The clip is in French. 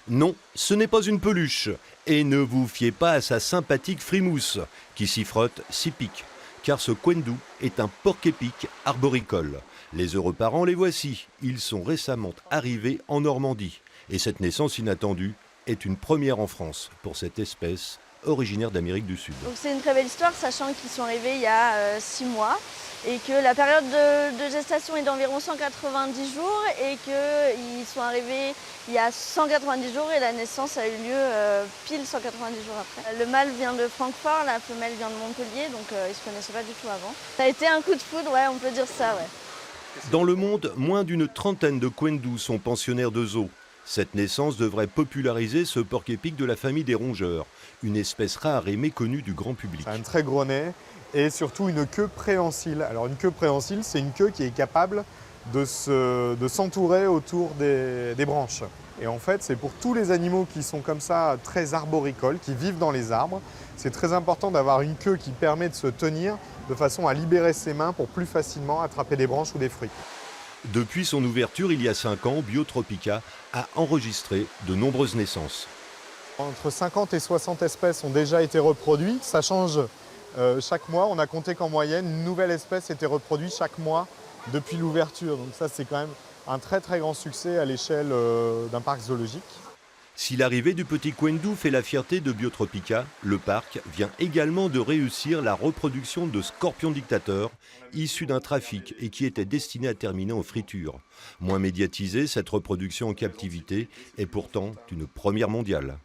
Non, ce n'est pas une peluche. Et ne vous fiez pas à sa sympathique frimousse, qui s'y frotte, s'y pique. Car ce Quendou est un porc-épic arboricole. Les heureux parents, les voici. Ils sont récemment arrivés en Normandie. Et cette naissance inattendue est une première en France pour cette espèce originaire d'Amérique du Sud. Donc c'est une très belle histoire, sachant qu'ils sont arrivés il y a 6 mois et que la période de gestation est d'environ 190 jours et qu'ils sont arrivés il y a 190 jours et la naissance a eu lieu pile 190 jours après. Le mâle vient de Francfort, la femelle vient de Montpellier, donc ils ne se connaissaient pas du tout avant. Ça a été un coup de foudre, ouais, on peut dire ça, ouais. Dans le monde, moins d'une trentaine de Quendous sont pensionnaires de zoo. Cette naissance devrait populariser ce porc-épic de la famille des rongeurs, une espèce rare et méconnue du grand public. C'est un très gros nez et surtout une queue préhensile. Alors une queue préhensile, c'est une queue qui est capable de s'entourer autour des branches. Et en fait, c'est pour tous les animaux qui sont comme ça, très arboricoles, qui vivent dans les arbres. C'est très important d'avoir une queue qui permet de se tenir de façon à libérer ses mains pour plus facilement attraper des branches ou des fruits. Depuis son ouverture il y a 5 ans, Biotropica a enregistré de nombreuses naissances. Entre 50 et 60 espèces ont déjà été reproduites. Ça change chaque mois. On a compté qu'en moyenne, une nouvelle espèce était reproduite chaque mois depuis l'ouverture. Donc ça, c'est quand même un très très grand succès à l'échelle d'un parc zoologique. Si l'arrivée du petit Quendou fait la fierté de Biotropica, le parc vient également de réussir la reproduction de scorpions dictateurs issus d'un trafic et qui étaient destinés à terminer en friture. Moins médiatisée, cette reproduction en captivité est pourtant une première mondiale.